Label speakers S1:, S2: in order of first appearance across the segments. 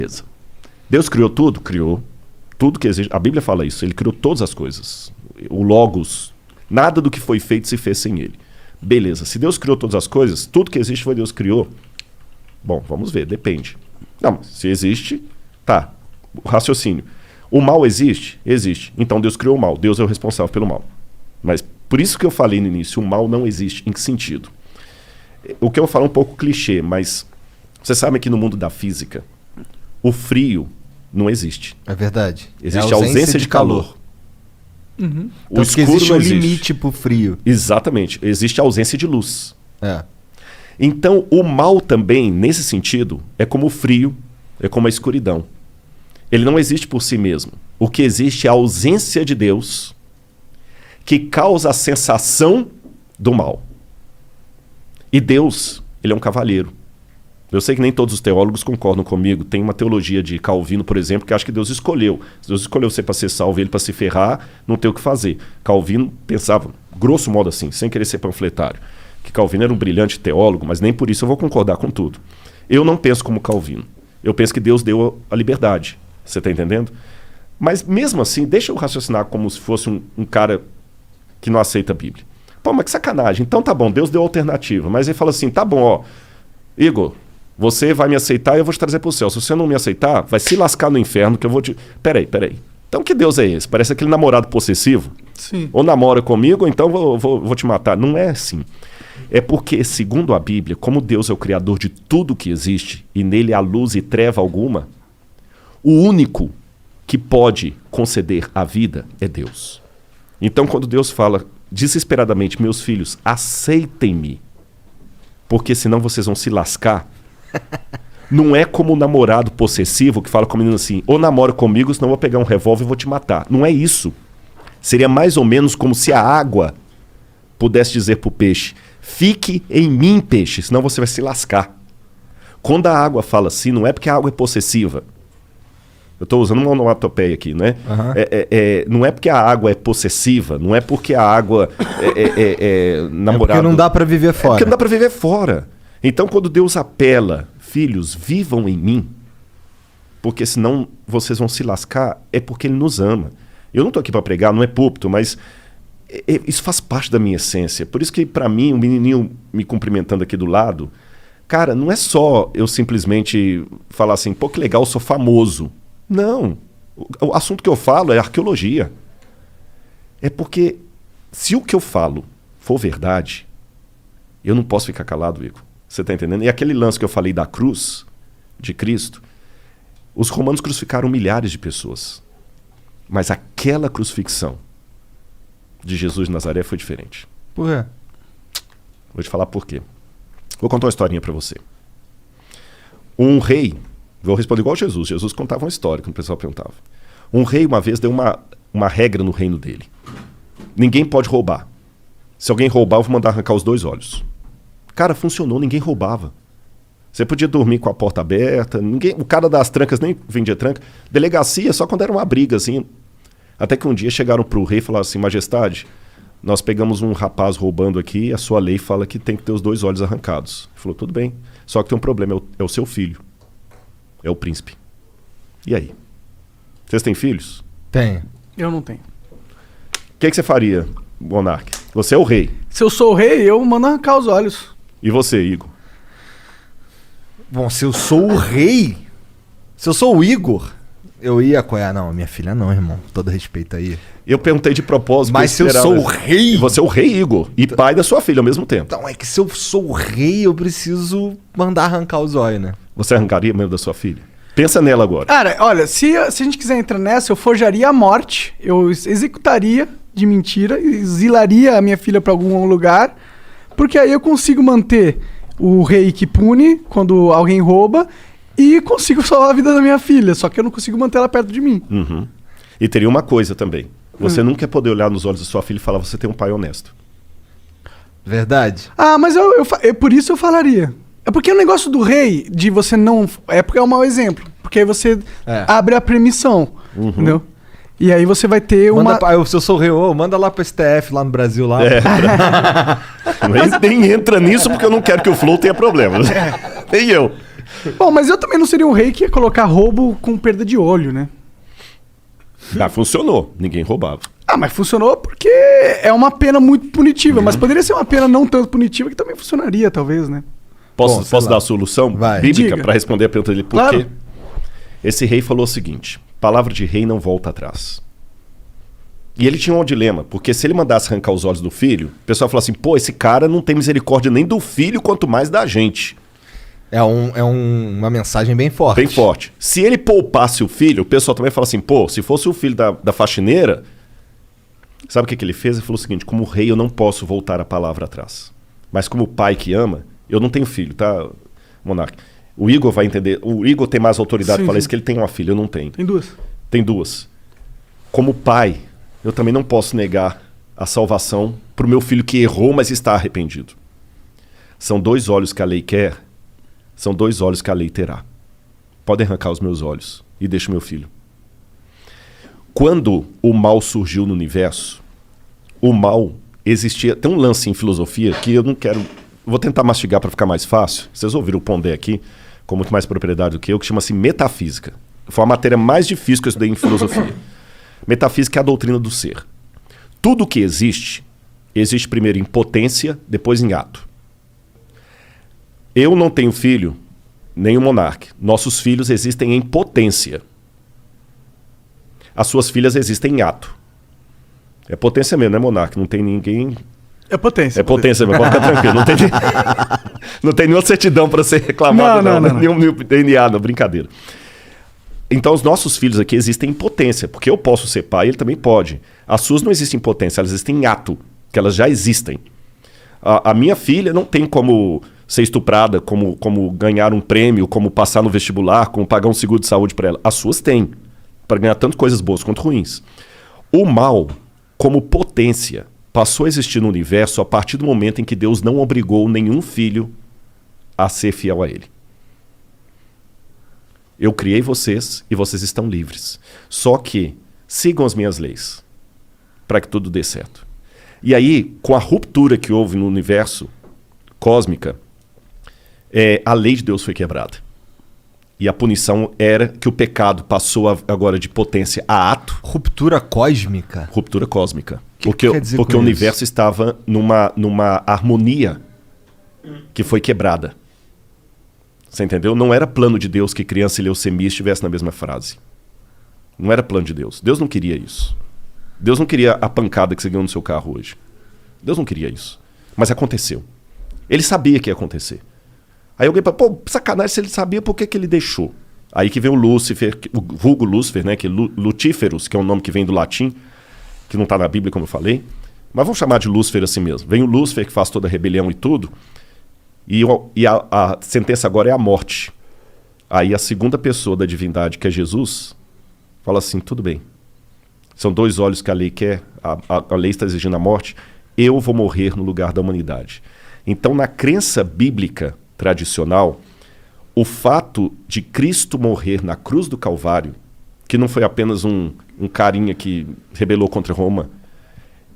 S1: Beleza. Deus criou tudo? Criou. Tudo que existe. A Bíblia fala isso. Ele criou todas as coisas. O Logos. Nada do que foi feito se fez sem ele. Beleza. Se Deus criou todas as coisas, tudo que existe foi Deus criou. Bom, vamos ver. Depende. Não, se existe, tá. O raciocínio. O mal existe? Existe. Então Deus criou o mal. Deus é o responsável pelo mal. Mas por isso que eu falei no início, o mal não existe. Em que sentido? O que eu vou falar é um pouco clichê, mas você sabe que no mundo da física, o frio não existe.
S2: É verdade.
S1: Existe a ausência de calor.
S2: Uhum.
S1: O
S2: Tanto
S1: escuro
S2: que existe
S1: não
S2: um
S1: existe.
S2: limite pro frio.
S1: Exatamente. Existe a ausência de luz.
S2: É.
S1: Então, o mal também, nesse sentido, é como o frio, é como a escuridão. Ele não existe por si mesmo. O que existe é a ausência de Deus que causa a sensação do mal. E Deus, ele é um cavalheiro. Eu sei que nem todos os teólogos concordam comigo. Tem uma teologia de Calvino, por exemplo, que acha que Deus escolheu. Se Deus escolheu você para ser salvo e ele para se ferrar, não tem o que fazer. Calvino pensava, grosso modo assim, sem querer ser panfletário, que Calvino era um brilhante teólogo, mas nem por isso eu vou concordar com tudo. Eu não penso como Calvino. Eu penso que Deus deu a liberdade. Você está entendendo? Mas mesmo assim, deixa eu raciocinar como se fosse um cara que não aceita a Bíblia. Pô, mas que sacanagem. Então tá bom, Deus deu alternativa. Mas ele fala assim, tá bom, ó, Igor, você vai me aceitar e eu vou te trazer pro céu. Se você não me aceitar, vai se lascar no inferno que eu vou te... Peraí. Então que Deus é esse? Parece aquele namorado possessivo.
S3: Sim.
S1: Ou namora comigo, ou então vou te matar. Não é assim. É porque, segundo a Bíblia, como Deus é o criador de tudo que existe, e nele há luz e treva alguma, o único que pode conceder a vida é Deus. Então, quando Deus fala desesperadamente, meus filhos, aceitem-me, porque senão vocês vão se lascar, não é como o namorado possessivo que fala com o menino assim, ou namora comigo, senão eu vou pegar um revólver e vou te matar. Não é isso. Seria mais ou menos como se a água pudesse dizer para o peixe, fique em mim, peixe, senão você vai se lascar. Quando a água fala assim, não é porque a água é possessiva. Eu estou usando uma onomatopeia aqui, né? Uhum. Não é porque a água é possessiva, não é porque a água é namorada.
S2: É porque não dá para viver fora.
S1: É porque não dá para viver fora. Então, quando Deus apela, filhos, vivam em mim, porque senão vocês vão se lascar, é porque Ele nos ama. Eu não estou aqui para pregar, não é púlpito, mas isso faz parte da minha essência. Por isso que, para mim, um menininho me cumprimentando aqui do lado, cara, não é só eu simplesmente falar assim, pô, que legal, eu sou famoso. Não. O assunto que eu falo é arqueologia. É porque se o que eu falo for verdade, eu não posso ficar calado, Igor. Você está entendendo? E aquele lance que eu falei da cruz de Cristo, os romanos crucificaram milhares de pessoas. Mas aquela crucifixão de Jesus de Nazaré foi diferente.
S2: Por quê?
S1: Vou te falar por quê. Vou contar uma historinha para você. Um rei, vou responder igual Jesus. Jesus contava uma história, quando o pessoal perguntava. Um rei, uma vez, deu uma regra no reino dele. Ninguém pode roubar. Se alguém roubar, eu vou mandar arrancar os 2 olhos. Cara, funcionou, ninguém roubava. Você podia dormir com a porta aberta, o cara das trancas nem vendia tranca. Delegacia só quando era uma briga, assim. Até que um dia chegaram pro rei e falaram assim, majestade, nós pegamos um rapaz roubando aqui, a sua lei fala que tem que ter os 2 olhos arrancados. Ele falou, tudo bem, só que tem um problema, é o seu filho. É o príncipe. E aí? Vocês têm filhos?
S2: Tenho.
S3: Eu não tenho.
S1: O que você faria, monarca? Você é o rei.
S3: Se eu sou o rei, eu mando arrancar os olhos.
S1: E você, Igor?
S2: Bom, se eu sou o rei, se eu sou o Igor, eu ia apoiar. Não, minha filha não, irmão. Todo respeito aí.
S1: Eu perguntei de propósito.
S2: Mas se eu sou o rei...
S1: Você é o rei, Igor. E pai da sua filha ao mesmo tempo.
S2: Então, é que se eu sou o rei, eu preciso mandar arrancar os olhos, né?
S1: Você arrancaria mesmo da sua filha? Pensa nela agora.
S3: Cara, olha, se a gente quiser entrar nessa, eu forjaria a morte, eu executaria de mentira, exilaria a minha filha pra algum lugar, porque aí eu consigo manter o rei que pune quando alguém rouba e consigo salvar a vida da minha filha, só que eu não consigo manter ela perto de mim.
S1: Uhum. E teria uma coisa também. Você nunca ia poder olhar nos olhos da sua filha e falar, você tem um pai honesto.
S2: Verdade.
S3: Ah, mas por isso eu falaria. É porque o negócio do rei, de você não... É porque é um mau exemplo. Porque aí você abre a permissão, entendeu? E aí você vai ter
S2: Se eu sou o rei, manda lá pro STF, lá no Brasil, lá.
S1: Mas nem entra nisso porque eu não quero que o Flow tenha problemas. Nem eu.
S3: Bom, mas eu também não seria um rei que ia colocar roubo com perda de olho, né?
S1: Funcionou. Ninguém roubava.
S3: Ah, mas funcionou porque é uma pena muito punitiva. Mas poderia ser uma pena não tanto punitiva que também funcionaria, talvez, né?
S1: Posso dar a solução bíblica para responder a pergunta dele? Por quê? Esse rei falou o seguinte: palavra de rei não volta atrás. E ele tinha um dilema, porque se ele mandasse arrancar os olhos do filho, o pessoal falou assim, pô, esse cara não tem misericórdia nem do filho, quanto mais da gente.
S2: Uma mensagem bem forte.
S1: Bem forte. Se ele poupasse o filho, o pessoal também fala assim, pô, se fosse o filho da faxineira, sabe o que ele fez? Ele falou o seguinte, como rei eu não posso voltar a palavra atrás. Mas como pai que ama, eu não tenho filho, tá, Monark? O Igor vai entender, o Igor tem mais autoridade para falar isso, que ele tem uma filha, eu não tenho. Tem duas. Como pai, eu também não posso negar a salvação para o meu filho que errou, mas está arrependido. São 2 olhos que a lei quer, são 2 olhos que a lei terá. Podem arrancar os meus olhos e deixa o meu filho. Quando o mal surgiu no universo, o mal existia... Tem um lance em filosofia que eu não quero... Vou tentar mastigar para ficar mais fácil. Vocês ouviram o Pondé aqui, com muito mais propriedade do que eu, que chama-se metafísica. Foi a matéria mais difícil que eu estudei em filosofia. Metafísica é a doutrina do ser. Tudo que existe primeiro em potência, depois em ato. Eu não tenho filho, nem o Monark. Nossos filhos existem em potência. As suas filhas existem em ato. É potência mesmo, né, Monark? Não tem ninguém...
S3: É potência.
S1: É potência mesmo, pode ficar tranquilo. Não tem nenhuma certidão para ser reclamado, não. Nenhum DNA, não, brincadeira. Então, os nossos filhos aqui existem em potência, porque eu posso ser pai, ele também pode. As suas não existem em potência, elas existem em ato, que elas já existem. A minha filha não tem como ser estuprada, como ganhar um prêmio, como passar no vestibular, como pagar um seguro de saúde para ela. As suas têm, para ganhar tanto coisas boas quanto ruins. O mal, como potência, passou a existir no universo a partir do momento em que Deus não obrigou nenhum filho a ser fiel a ele. Eu criei vocês e vocês estão livres. Só que sigam as minhas leis para que tudo dê certo. E aí, com a ruptura que houve no universo cósmica, a lei de Deus foi quebrada. E a punição era que o pecado passou agora de potência a ato.
S2: Ruptura cósmica?
S1: Ruptura cósmica.
S2: Porque
S1: o universo estava numa harmonia que foi quebrada. Você entendeu? Não era plano de Deus que criança e leucemia estivessem na mesma frase. Não era plano de Deus. Deus não queria isso. Deus não queria a pancada que você ganhou no seu carro hoje. Deus não queria isso. Mas aconteceu. Ele sabia que ia acontecer. Aí alguém fala, pô, sacanagem, se ele sabia, por que ele deixou? Aí que vem o Lúcifer, o vulgo Lúcifer, né? Que Lutíferos, que é um nome que vem do latim, que não está na Bíblia, como eu falei. Mas vamos chamar de Lúcifer assim mesmo. Vem o Lúcifer, que faz toda a rebelião e tudo. E a sentença agora é a morte. Aí a segunda pessoa da divindade, que é Jesus, fala assim, tudo bem. São 2 olhos que a lei quer, a lei está exigindo a morte, eu vou morrer no lugar da humanidade. Então, na crença bíblica tradicional, o fato de Cristo morrer na cruz do Calvário, que não foi apenas um carinha que rebelou contra Roma,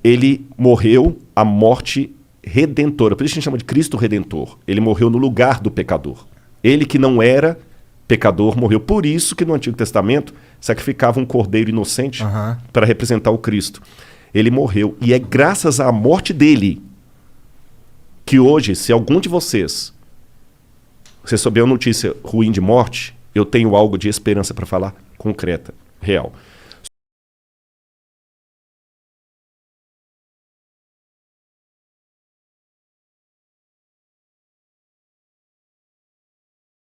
S1: ele morreu a morte redentora. Por isso a gente chama de Cristo Redentor. Ele morreu no lugar do pecador. Ele que não era pecador morreu. Por isso que no Antigo Testamento sacrificava um cordeiro inocente para representar o Cristo. Ele morreu. E é graças à morte dele que hoje, se algum de vocês souber uma notícia ruim de morte, eu tenho algo de esperança para falar, concreta, real.